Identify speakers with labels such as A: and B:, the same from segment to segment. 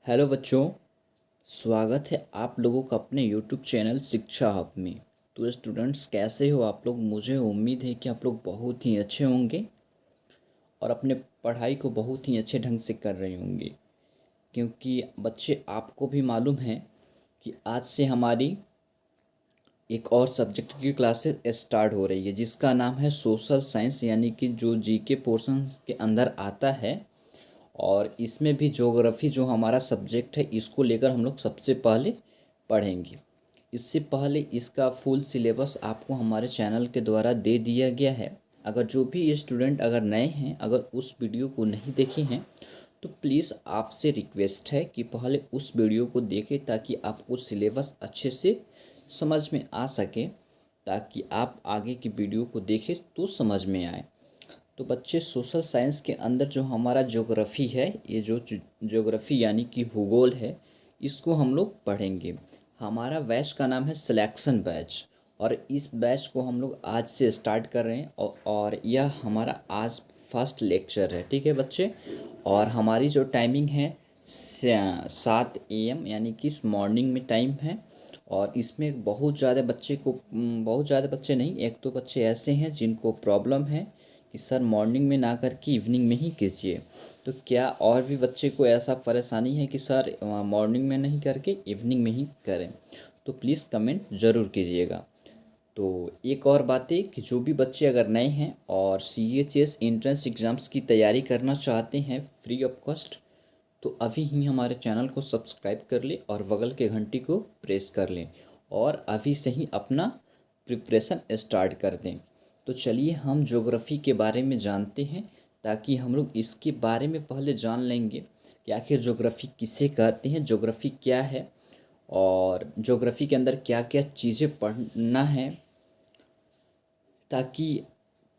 A: Hello बच्चों। स्वागत है आप लोगों का अपने यूट्यूब चैनल शिक्षा हब में। तो स्टूडेंट्स, कैसे हो आप लोग? मुझे उम्मीद है कि आप लोग बहुत ही अच्छे होंगे और अपने पढ़ाई को बहुत ही अच्छे ढंग से कर रहे होंगे, क्योंकि बच्चे आपको भी मालूम है कि आज से हमारी एक और सब्जेक्ट की क्लासेस स्टार्ट हो रही है, जिसका नाम है सोशल साइंस, यानी कि जो जीके पोर्शन के अंदर आता है। और इसमें भी ज्योग्राफी जो हमारा सब्जेक्ट है, इसको लेकर हम लोग सबसे पहले पढ़ेंगे। इससे पहले इसका फुल सिलेबस आपको हमारे चैनल के द्वारा दे दिया गया है। अगर जो भी स्टूडेंट अगर नए हैं, अगर उस वीडियो को नहीं देखे हैं, तो प्लीज़ आपसे रिक्वेस्ट है कि पहले उस वीडियो को देखें, ताकि आपको सिलेबस अच्छे से समझ में आ सके, ताकि आप आगे की वीडियो को देखें तो समझ में आए। तो बच्चे, सोशल साइंस के अंदर जो हमारा ज्योग्राफी है, ये जो ज्योग्राफी यानी कि भूगोल है, इसको हम लोग पढ़ेंगे। हमारा बैच का नाम है सिलेक्शन बैच, और इस बैच को हम लोग आज से स्टार्ट कर रहे हैं। और यह हमारा आज फर्स्ट लेक्चर है, ठीक है बच्चे। और हमारी जो टाइमिंग है 7 AM, यानी कि मॉर्निंग में टाइम है। और इसमें बहुत ज़्यादा बच्चे नहीं, एक दो बच्चे ऐसे हैं जिनको प्रॉब्लम है कि सर मॉर्निंग में ना करके इवनिंग में ही कीजिए। तो क्या और भी बच्चे को ऐसा परेशानी है कि सर मॉर्निंग में नहीं करके इवनिंग में ही करें? तो प्लीज़ कमेंट ज़रूर कीजिएगा। तो एक और बात है कि जो भी बच्चे अगर नए हैं और CHS एंट्रेंस एग्ज़ाम्स की तैयारी करना चाहते हैं फ्री ऑफ कॉस्ट, तो अभी ही हमारे चैनल को सब्सक्राइब कर लें और बगल के घंटी को प्रेस कर लें, और अभी से ही अपना प्रिपरेशन स्टार्ट कर दें। तो चलिए हम ज्योग्राफी के बारे में जानते हैं, ताकि हम लोग इसके बारे में पहले जान लेंगे कि आखिर ज्योग्राफी किसे कहते हैं, ज्योग्राफी क्या है, और ज्योग्राफी के अंदर क्या क्या चीज़ें पढ़ना है। ताकि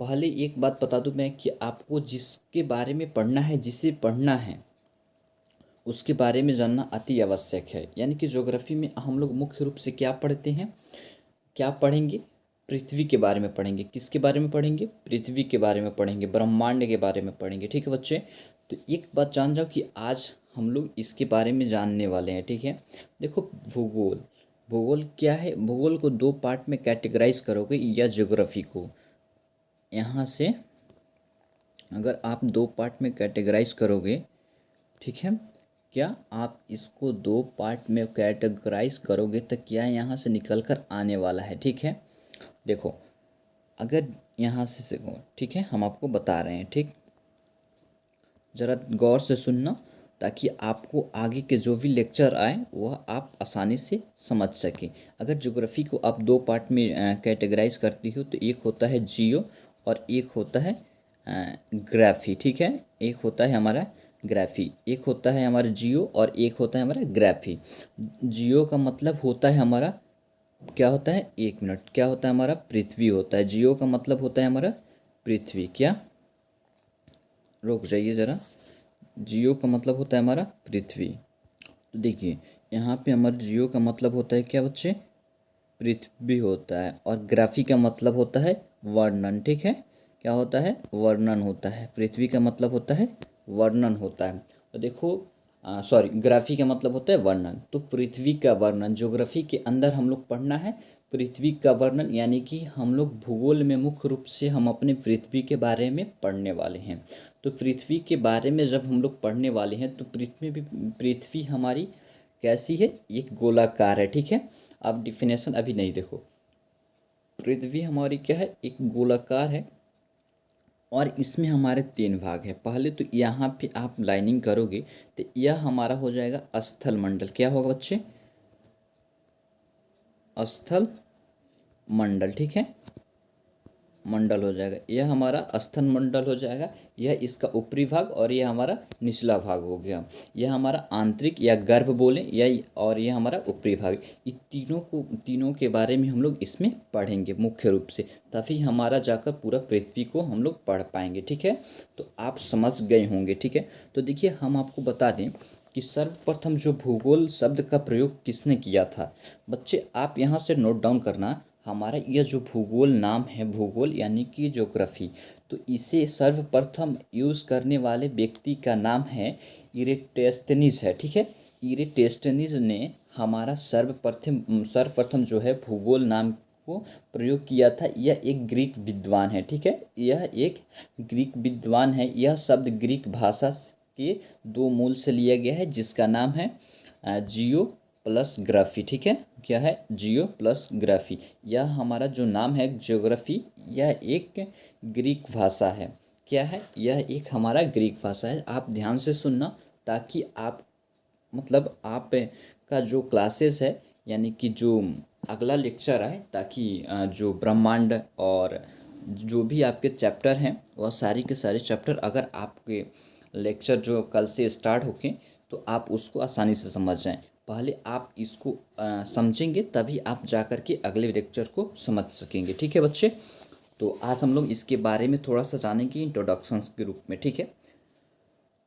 A: पहले एक बात बता दूं मैं कि आपको जिसके बारे में पढ़ना है, जिसे पढ़ना है, उसके बारे में जानना अति आवश्यक है। यानी कि ज्योग्राफी में हम लोग मुख्य रूप से क्या पढ़ते हैं, क्या पढ़ेंगे? पृथ्वी के बारे में पढ़ेंगे। किसके बारे में पढ़ेंगे? पृथ्वी के बारे में पढ़ेंगे, ब्रह्मांड के बारे में पढ़ेंगे, ठीक है बच्चे। तो एक बात जान जाओ कि आज हम लोग इसके बारे में जानने वाले हैं, ठीक है। देखो, भूगोल। भूगोल क्या है? भूगोल को दो पार्ट में कैटेगराइज करोगे, या ज्योग्राफी को यहाँ से अगर आप दो पार्ट में कैटेगराइज करोगे, ठीक है। क्या आप इसको दो पार्ट में कैटेगराइज करोगे तो क्या यहाँ से निकल कर आने वाला है, ठीक है। देखो, अगर यहाँ से देखो, ठीक है, हम आपको बता रहे हैं, ठीक। ज़रा गौर से सुनना, ताकि आपको आगे के जो भी लेक्चर आए वह आप आसानी से समझ सकें। अगर ज्योग्राफी को आप दो पार्ट में कैटेगराइज करती हो, तो एक होता है जियो और एक होता है ग्राफी, ठीक है। एक होता है हमारा ग्राफी, एक होता है हमारा जियो और एक होता है हमारा ग्राफी। जियो का मतलब होता है हमारा, क्या होता है, एक मिनट, क्या होता है हमारा? पृथ्वी होता है। जियो का मतलब होता है हमारा पृथ्वी। क्या? रुक जाइए ज़रा। जियो का मतलब होता है हमारा पृथ्वी। तो देखिए, यहाँ पे हमारा जियो का मतलब होता है क्या बच्चे? पृथ्वी होता है। और ग्राफी का मतलब होता है वर्णन, ठीक है। क्या होता है? वर्णन होता है। पृथ्वी का मतलब होता है वर्णन होता है। तो देखो, सॉरी, ग्राफी का मतलब होता है वर्णन। तो पृथ्वी का वर्णन ज्योग्राफी के अंदर हम लोग पढ़ना है। पृथ्वी का वर्णन यानी कि हम लोग भूगोल में मुख्य रूप से हम अपने पृथ्वी के बारे में पढ़ने वाले हैं। तो पृथ्वी के बारे में जब हम लोग पढ़ने वाले हैं, तो पृथ्वी हमारी कैसी है? एक गोलाकार है, ठीक है। आप डिफिनेशन अभी नहीं देखो। पृथ्वी हमारी क्या है? एक गोलाकार है, और इसमें हमारे तीन भाग हैं। पहले तो यहाँ पे आप लाइनिंग करोगे तो यह हमारा हो जाएगा स्थल मंडल। क्या होगा बच्चे? स्थल मंडल, ठीक है। मंडल हो जाएगा, यह हमारा स्थल मंडल हो जाएगा। यह इसका ऊपरी भाग, और यह हमारा निचला भाग हो गया। यह हमारा आंतरिक या गर्भ बोले, या और यह हमारा ऊपरी भाग। ये तीनों के बारे में हम लोग इसमें पढ़ेंगे मुख्य रूप से, तभी हमारा जाकर पूरा पृथ्वी को हम लोग पढ़ पाएंगे, ठीक है। तो आप समझ गए होंगे, ठीक है। तो देखिए, हम आपको बता दें कि सर्वप्रथम जो भूगोल शब्द का प्रयोग किसने किया था। बच्चे, आप यहाँ से नोट डाउन करना। हमारा यह जो भूगोल नाम है, भूगोल यानी कि ज्योग्राफी, तो इसे सर्वप्रथम यूज़ करने वाले व्यक्ति का नाम है इरेक्टोस्थेनीज है, ठीक है। इरेटेस्टनीज ने हमारा सर्वप्रथम जो है भूगोल नाम को प्रयोग किया था। यह एक ग्रीक विद्वान है, ठीक है, यह एक ग्रीक विद्वान है। यह शब्द ग्रीक भाषा के दो मूल से लिया गया है, जिसका नाम है जियो प्लस ग्राफी, ठीक है। क्या है? जियो प्लस ग्राफी। यह हमारा जो नाम है ज्योग्राफी, यह एक ग्रीक भाषा है। क्या है? यह एक हमारा ग्रीक भाषा है। आप ध्यान से सुनना, ताकि आप मतलब आप का जो क्लासेस है, यानी कि जो अगला लेक्चर है, ताकि जो ब्रह्मांड और जो भी आपके चैप्टर हैं, वह सारी के सारे चैप्टर अगर आपके लेक्चर जो कल से स्टार्ट होके, तो आप उसको आसानी से समझ जाएं। पहले आप इसको समझेंगे, तभी आप जा कर के अगले लेक्चर को समझ सकेंगे, ठीक है बच्चे। तो आज हम लोग इसके बारे में थोड़ा सा जानेंगे इंट्रोडक्शन के रूप में, ठीक है।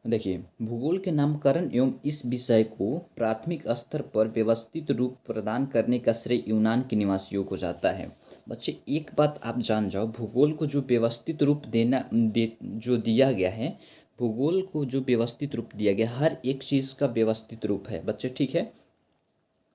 A: देखिए, भूगोल के नामकरण एवं इस विषय को प्राथमिक स्तर पर व्यवस्थित रूप प्रदान करने का श्रेय यूनान के निवासियों को जाता है। बच्चे एक बात आप जान जाओ, भूगोल को जो व्यवस्थित रूप जो दिया गया है, भूगोल को जो व्यवस्थित रूप दिया गया, हर एक चीज़ का व्यवस्थित रूप है बच्चे, ठीक है।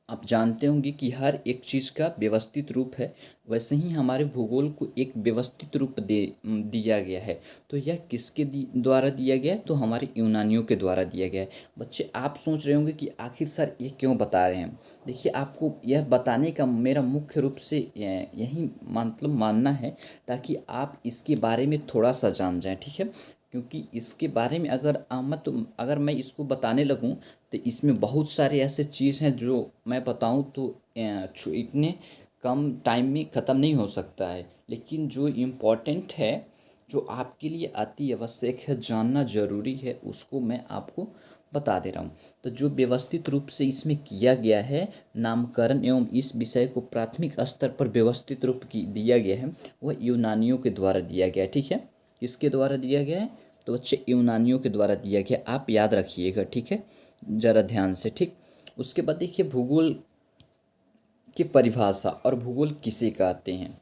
A: आप जानते होंगे कि हर एक चीज़ का व्यवस्थित रूप है, वैसे ही हमारे भूगोल को एक व्यवस्थित रूप दिया गया है। तो यह किसके द्वारा दिया गया है? तो हमारे यूनानियों के द्वारा दिया गया है। बच्चे आप सोच रहे होंगे कि आखिर सर ये क्यों बता रहे हैं। देखिए, आपको यह बताने का मेरा मुख्य रूप से यही मतलब मानना है, ताकि आप इसके बारे में थोड़ा सा जान जाएं, ठीक है। क्योंकि इसके बारे में अगर मैं इसको बताने लगूं, तो इसमें बहुत सारे ऐसे चीज़ हैं जो मैं बताऊं तो इतने कम टाइम में ख़त्म नहीं हो सकता है। लेकिन जो इम्पोर्टेंट है, जो आपके लिए अति आवश्यक है, जानना ज़रूरी है, उसको मैं आपको बता दे रहा हूँ। तो जो व्यवस्थित रूप से इसमें किया गया है, नामकरण एवं इस विषय को प्राथमिक स्तर पर व्यवस्थित रूप दिया गया है, वह यूनानियों के द्वारा दिया गया है, ठीक है। किसके द्वारा दिया गया है? तो बच्चे यूनानियों के द्वारा दिया गया, आप याद रखिएगा, ठीक है, ज़रा ध्यान से, ठीक। उसके बाद देखिए, भूगोल की परिभाषा और भूगोल किसे कहते हैं।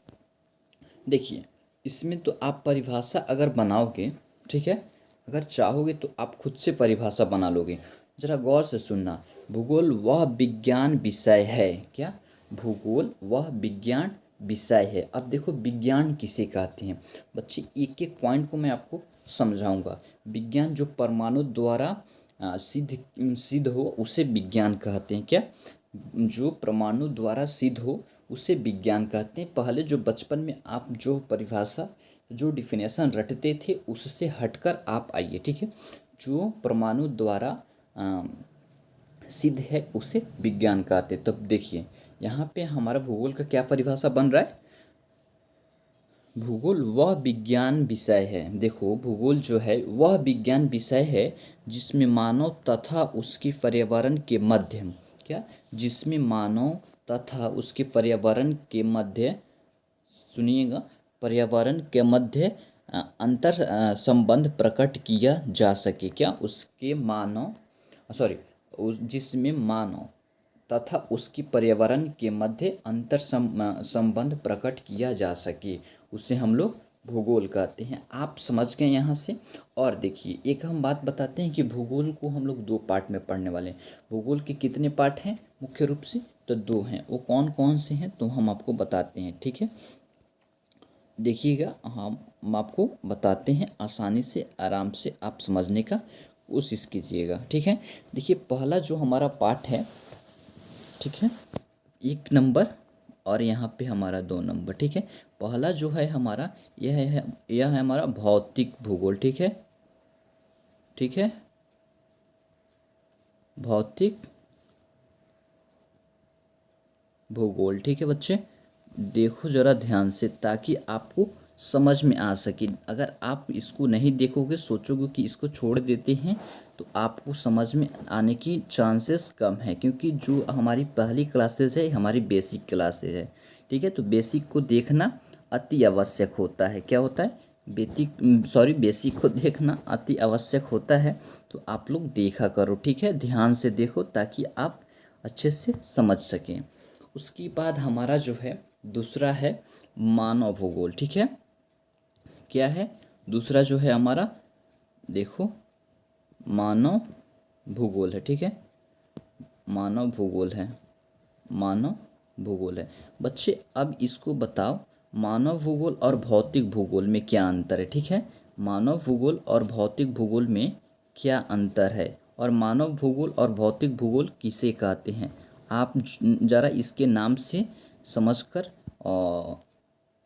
A: देखिए, इसमें तो आप परिभाषा अगर बनाओगे, ठीक है, अगर चाहोगे तो आप खुद से परिभाषा बना लोगे। ज़रा गौर से सुनना, भूगोल वह विज्ञान विषय है। क्या? भूगोल वह विज्ञान विषय है। अब देखो, विज्ञान किसे कहते हैं बच्चे, एक एक पॉइंट को मैं आपको समझाऊंगा। विज्ञान जो परमाणु द्वारा सिद्ध हो, उसे विज्ञान कहते हैं। क्या? जो परमाणु द्वारा सिद्ध हो, उसे विज्ञान कहते हैं। पहले जो बचपन में आप जो परिभाषा, जो डिफिनेशन रटते थे, उससे हटकर आप आइए, ठीक है। जो परमाणु द्वारा सिद्ध है, उसे विज्ञान कहते हैं। तब देखिए, यहाँ पे हमारा भूगोल का क्या परिभाषा बन रहा है? भूगोल वह विज्ञान विषय है। देखो, भूगोल जो है वह विज्ञान विषय है जिसमें मानव तथा उसके पर्यावरण के मध्य, क्या? जिसमें मानव तथा उसके पर्यावरण के मध्य, सुनिएगा, पर्यावरण के मध्य अंतर संबंध प्रकट किया जा सके। क्या? उसके मानव सॉरी जिसमें मानव तथा उसकी पर्यावरण के मध्य अंतर संबंध प्रकट किया जा सके, उसे हम लोग भूगोल कहते हैं। आप समझ गए यहाँ से। और देखिए, एक हम बात बताते हैं कि भूगोल को हम लोग दो पार्ट में पढ़ने वाले हैं। भूगोल के कितने पार्ट हैं मुख्य रूप से? तो दो हैं। वो कौन कौन से हैं तो हम आपको बताते हैं, ठीक है। देखिएगा, हम आपको बताते हैं, आसानी से आराम से आप समझने का कोशिश कीजिएगा, ठीक है। देखिए, पहला जो हमारा पार्ट है, ठीक है, 1 नंबर, और यहाँ पे हमारा 2 नंबर, ठीक है। पहला जो है हमारा, यह है हमारा भौतिक भूगोल, ठीक है, ठीक है, भौतिक भूगोल, ठीक है बच्चे। देखो ज़रा ध्यान से, ताकि आपको समझ में आ सके। अगर आप इसको नहीं देखोगे, सोचोगे कि इसको छोड़ देते हैं, तो आपको समझ में आने की चांसेस कम है। क्योंकि जो हमारी पहली क्लासेस है, हमारी बेसिक क्लासेस है, ठीक है। तो बेसिक को देखना अति आवश्यक होता है। क्या होता है? बेसिक को देखना अति आवश्यक होता है। तो आप लोग देखा करो, ठीक है, ध्यान से देखो, ताकि आप अच्छे से समझ सकें। उसके बाद हमारा जो है दूसरा है मानव भूगोल, ठीक है। क्या है दूसरा जो है हमारा? देखो, मानव भूगोल है, ठीक है। मानव भूगोल है, मानव भूगोल है। बच्चे अब इसको बताओ, मानव भूगोल और भौतिक भूगोल में क्या अंतर है, ठीक है। मानव भूगोल और भौतिक भूगोल में क्या अंतर है, और मानव भूगोल और भौतिक भूगोल किसे कहते हैं। आप ज़रा इसके नाम से समझकर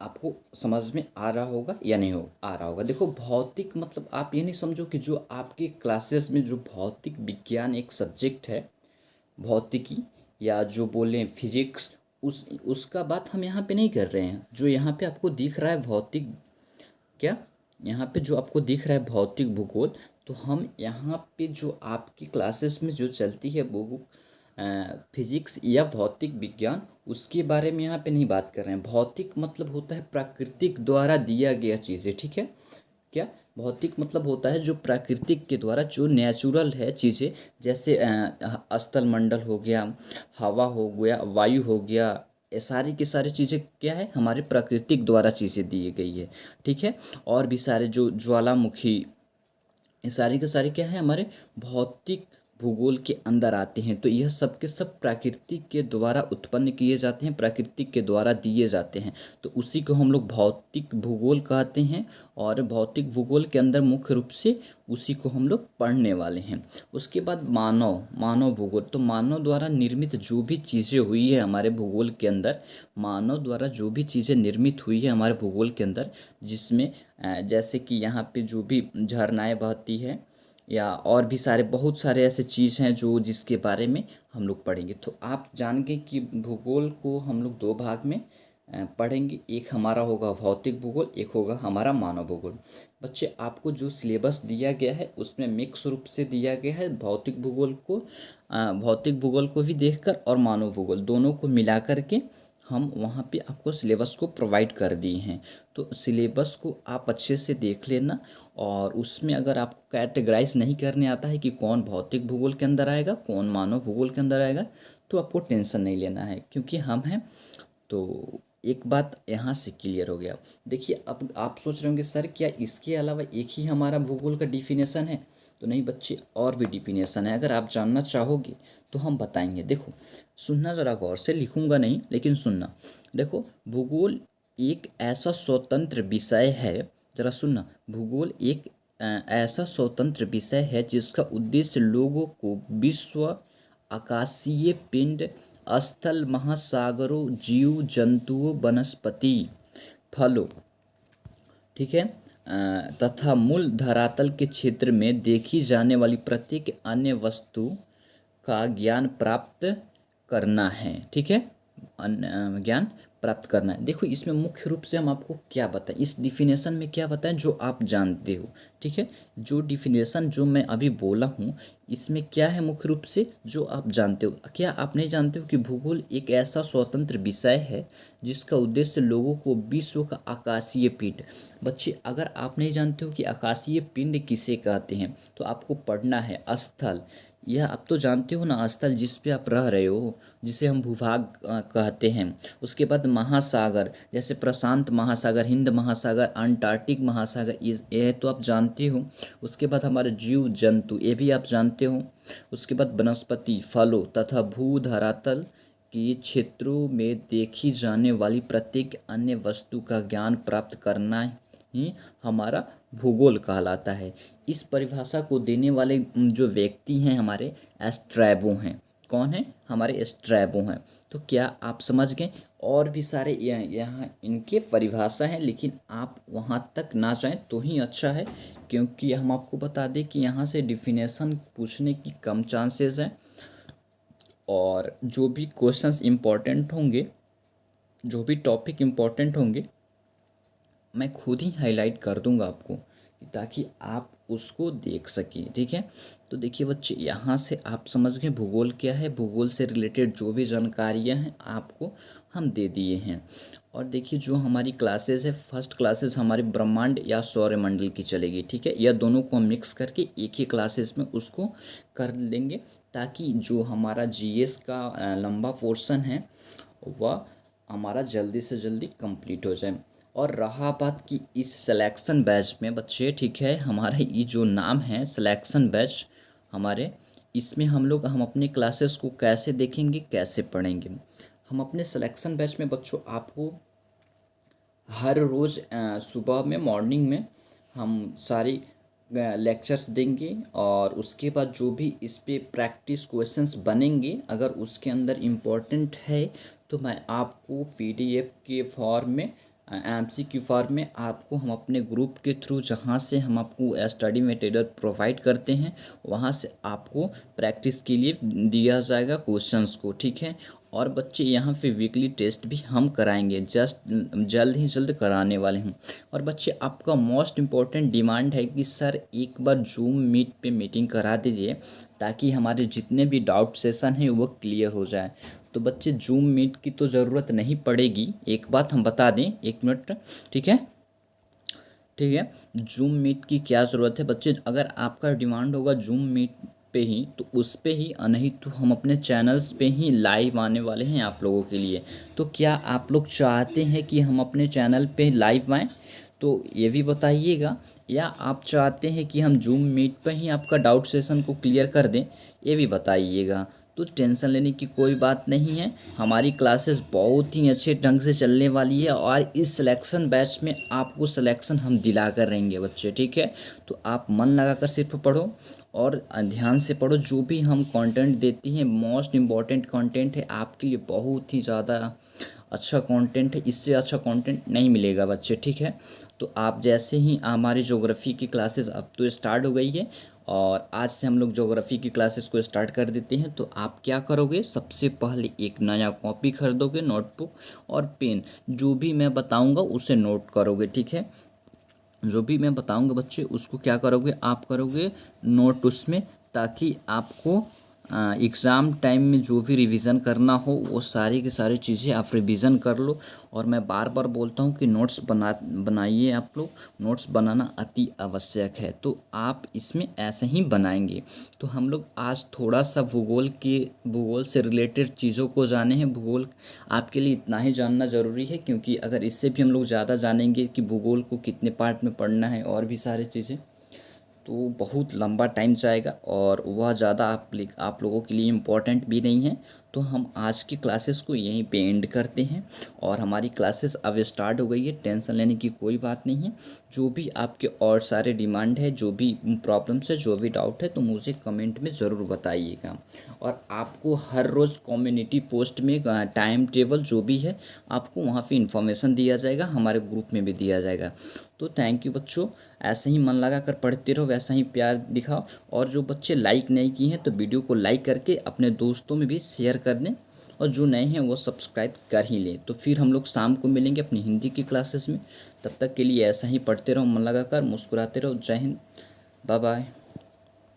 A: आपको समझ में आ रहा होगा या नहीं हो आ रहा होगा। देखो, भौतिक मतलब आप ये नहीं समझो कि जो आपके क्लासेस में जो भौतिक विज्ञान एक सब्जेक्ट है, भौतिकी, या जो बोलें फिजिक्स, उस उसका बात हम यहाँ पे नहीं कर रहे हैं। जो यहाँ पे आपको दिख रहा है भौतिक, क्या यहाँ पे जो आपको दिख रहा है भौतिक भूगोल, तो हम यहाँ पे जो आपकी क्लासेस में जो चलती है वो फिजिक्स या भौतिक विज्ञान, उसके बारे में यहाँ पे नहीं बात कर रहे हैं। भौतिक मतलब होता है प्राकृतिक द्वारा दिया गया चीज़ें, ठीक है। क्या भौतिक मतलब होता है जो प्राकृतिक के द्वारा जो नेचुरल है चीज़ें, जैसे स्थल मंडल हो गया, हवा हो गया, वायु हो गया, ये सारी की सारी चीज़ें क्या है, हमारे प्राकृतिक द्वारा चीज़ें दी गई है, ठीक है। और भी सारे जो ज्वालामुखी, ये सारी के सारे क्या है, हमारे भौतिक भूगोल के अंदर आते हैं। तो यह सब के सब प्राकृतिक के द्वारा उत्पन्न किए जाते हैं, प्राकृतिक के द्वारा दिए जाते हैं। तो उसी को हम लोग भौतिक भूगोल कहते हैं। और भौतिक भूगोल के अंदर मुख्य रूप से उसी को हम लोग पढ़ने वाले हैं। उसके बाद मानव मानव भूगोल, तो मानव द्वारा निर्मित जो भी चीज़ें हुई है हमारे भूगोल के अंदर, मानव द्वारा जो भी चीज़ें निर्मित हुई है हमारे भूगोल के अंदर, जिसमें जैसे कि यहाँ पे जो भी झरनाएँ बहती है, या और भी सारे बहुत सारे ऐसे चीज़ हैं जो जिसके बारे में हम लोग पढ़ेंगे। तो आप जान गए कि भूगोल को हम लोग दो भाग में पढ़ेंगे। एक हमारा होगा भौतिक भूगोल, एक होगा हमारा मानव भूगोल। बच्चे, आपको जो सिलेबस दिया गया है उसमें मिक्स रूप से दिया गया है भौतिक भूगोल को भी देखकर और मानव भूगोल दोनों को मिला करके हम वहाँ पे आपको सिलेबस को प्रोवाइड कर दिए हैं। तो सिलेबस को आप अच्छे से देख लेना। और उसमें अगर आपको कैटेगराइज नहीं करने आता है कि कौन भौतिक भूगोल के अंदर आएगा, कौन मानव भूगोल के अंदर आएगा, तो आपको टेंशन नहीं लेना है, क्योंकि हम हैं। तो एक बात यहाँ से क्लियर हो गया। देखिए, अब आप सोच रहे होंगे सर क्या इसके अलावा एक ही हमारा भूगोल का डिफिनेशन है। तो नहीं बच्चे, और भी डिफिनेशन है। अगर आप जानना चाहोगे तो हम बताएंगे। देखो, सुनना ज़रा गौर से, लिखूंगा नहीं लेकिन सुनना। देखो, भूगोल एक ऐसा स्वतंत्र विषय है, ज़रा सुनना। भूगोल एक ऐसा स्वतंत्र विषय है जिसका उद्देश्य लोगों को विश्व, आकाशीय पिंड, स्थल, महासागरों, जीव जंतुओं, वनस्पति, फलों, ठीक है, तथा मूल धरातल के क्षेत्र में देखी जाने वाली प्रत्येक अन्य वस्तु का ज्ञान प्राप्त करना है, ठीक है। ज्ञान प्राप्त करना है। देखो, इसमें मुख्य रूप से हम आपको क्या बताएं, इस डिफिनेशन में क्या बताएं जो आप जानते हो, ठीक है। जो डिफिनेशन जो मैं अभी बोला हूँ, इसमें क्या है मुख्य रूप से जो आप जानते हो। क्या आप नहीं जानते हो कि भूगोल एक ऐसा स्वतंत्र विषय है जिसका उद्देश्य लोगों को विश्व का आकाशीय पिंड। बच्चे, अगर आप नहीं जानते हो कि आकाशीय पिंड किसे कहते हैं, तो आपको पढ़ना है स्थल। यह आप तो जानते हो ना, स्थल जिस पे आप रह रहे हो, जिसे हम भूभाग कहते हैं। उसके बाद महासागर, जैसे प्रशांत महासागर, हिंद महासागर, अंटार्कटिक महासागर, ये तो आप जानते हो। उसके बाद हमारे जीव जंतु, ये भी आप जानते हो। उसके बाद वनस्पति, फलों तथा भू धरातल के क्षेत्रों में देखी जाने वाली प्रत्येक अन्य वस्तु का ज्ञान प्राप्त करना ही हमारा भूगोल कहलाता है। इस परिभाषा को देने वाले जो व्यक्ति हैं हमारे एस्ट्रैबो हैं। कौन है? हमारे एस्ट्रैबो हैं। तो क्या आप समझ गए? और भी सारे यहाँ इनके परिभाषा हैं, लेकिन आप वहाँ तक ना जाएं तो ही अच्छा है, क्योंकि हम आपको बता दें कि यहाँ से डिफिनेशन पूछने की कम चांसेस हैं। और जो भी क्वेश्चंस इम्पोर्टेंट होंगे, जो भी टॉपिक इम्पोर्टेंट होंगे, मैं खुद ही हाईलाइट कर दूंगा आपको, ताकि आप उसको देख सकें, ठीक है। तो देखिए बच्चे, यहाँ से आप समझ गए भूगोल क्या है। भूगोल से रिलेटेड जो भी जानकारियाँ हैं आपको हम दे दिए हैं। और देखिए, जो हमारी क्लासेस है, फर्स्ट क्लासेस हमारी ब्रह्मांड या सौरमंडल की चलेगी, ठीक है। यह दोनों को हम मिक्स करके एक ही क्लासेस में उसको कर लेंगे, ताकि जो हमारा जीएस का लंबा पोर्शन है वह हमारा जल्दी से जल्दी कंप्लीट हो जाए। और रहा बात कि इस सिलेक्शन बैच में बच्चे, ठीक है, हमारा ये जो नाम है सिलेक्शन बैच, हमारे इसमें हम अपने क्लासेस को कैसे देखेंगे, कैसे पढ़ेंगे। हम अपने सिलेक्शन बैच में बच्चों आपको हर रोज़ सुबह में मॉर्निंग में हम सारी लेक्चर्स देंगे, और उसके बाद जो भी इस पे प्रैक्टिस क्वेश्चंस बनेंगे, अगर उसके अंदर इम्पोर्टेंट है तो मैं आपको पीडीएफ के फॉर्म में, एमसीक्यू फॉर्म में आपको हम अपने ग्रुप के थ्रू, जहाँ से हम आपको स्टडी मटेरियल प्रोवाइड करते हैं, वहाँ से आपको प्रैक्टिस के लिए दिया जाएगा क्वेश्चंस को, ठीक है। और बच्चे यहाँ पे वीकली टेस्ट भी हम कराएंगे, जल्द ही जल्द कराने वाले हैं। और बच्चे आपका मोस्ट इम्पॉर्टेंट डिमांड है कि सर एक बार जूम मीट पे मीटिंग करा दीजिए, ताकि हमारे जितने भी डाउट सेशन हैं वो क्लियर हो जाए। तो बच्चे जूम मीट की तो ज़रूरत नहीं पड़ेगी, एक बात हम बता दें, एक मिनट, ठीक है। ठीक है, जूम मीट की क्या ज़रूरत है बच्चे, अगर आपका डिमांड होगा जूम मीट पे ही, तो उस पे ही, नहीं तो हम अपने चैनल्स पे ही लाइव आने वाले हैं आप लोगों के लिए। तो क्या आप लोग चाहते हैं कि हम अपने चैनल पे लाइव आएँ, तो ये भी बताइएगा, या आप चाहते हैं कि हम जूम मीट पे ही आपका डाउट सेशन को क्लियर कर दें, ये भी बताइएगा। तो टेंशन लेने की कोई बात नहीं है, हमारी क्लासेस बहुत ही अच्छे ढंग से चलने वाली है, और इस सिलेक्शन बैच में आपको सिलेक्शन हम दिला कर रहेंगे बच्चे, ठीक है। तो आप मन लगा कर सिर्फ पढ़ो, और ध्यान से पढ़ो। जो भी हम कंटेंट देती हैं मोस्ट इम्पॉर्टेंट कंटेंट है आपके लिए, बहुत ही ज़्यादा अच्छा कंटेंट है, इससे अच्छा कंटेंट नहीं मिलेगा बच्चे, ठीक है। तो आप जैसे ही, हमारी ज्योग्राफी की क्लासेस अब तो स्टार्ट हो गई है, और आज से हम लोग ज्योग्राफी की क्लासेस को स्टार्ट कर देते हैं। तो आप क्या करोगे, सबसे पहले एक नया कॉपी खरीदोगे, नोटबुक और पेन, जो भी मैं बताऊंगा उसे नोट करोगे, ठीक है। जो भी मैं बताऊंगा बच्चे उसको क्या करोगे, आप करोगे नोट उसमें, ताकि आपको एग्ज़ाम टाइम में जो भी रिवीजन करना हो वो सारी की सारी चीज़ें आप रिवीजन कर लो। और मैं बार बार बोलता हूँ कि नोट्स बनाइए आप लोग, नोट्स बनाना अति आवश्यक है। तो आप इसमें ऐसे ही बनाएंगे। तो हम लोग आज थोड़ा सा भूगोल से रिलेटेड चीज़ों को जाने हैं। भूगोल आपके लिए इतना ही जानना ज़रूरी है, क्योंकि अगर इससे भी हम लोग ज़्यादा जानेंगे कि भूगोल को कितने पार्ट में पढ़ना है और भी सारी चीज़ें, तो बहुत लंबा टाइम जाएगा, और वह ज़्यादा आप लोगों के लिए इम्पोर्टेंट भी नहीं है। तो हम आज की क्लासेस को यहीं पे एंड करते हैं, और हमारी क्लासेस अब स्टार्ट हो गई है, टेंशन लेने की कोई बात नहीं है। जो भी आपके और सारे डिमांड है, जो भी प्रॉब्लम्स है, जो भी डाउट है, तो मुझे कमेंट में ज़रूर बताइएगा। और आपको हर रोज़ कम्युनिटी पोस्ट में टाइम टेबल जो भी है आपको वहाँ पे इंफॉर्मेशन दिया जाएगा, हमारे ग्रुप में भी दिया जाएगा। तो थैंक यू बच्चों, ऐसे ही मन लगा कर पढ़ते रहो, वैसा ही प्यार दिखाओ। और जो बच्चे लाइक नहीं किए हैं तो वीडियो को लाइक करके अपने दोस्तों में भी शेयर कर दें, और जो नए हैं वो सब्सक्राइब कर ही लें। तो फिर हम लोग शाम को मिलेंगे अपनी हिंदी की क्लासेस में। तब तक के लिए ऐसा ही पढ़ते रहो, मन लगा कर मुस्कुराते रहो। जय हिंद, बाय बाय।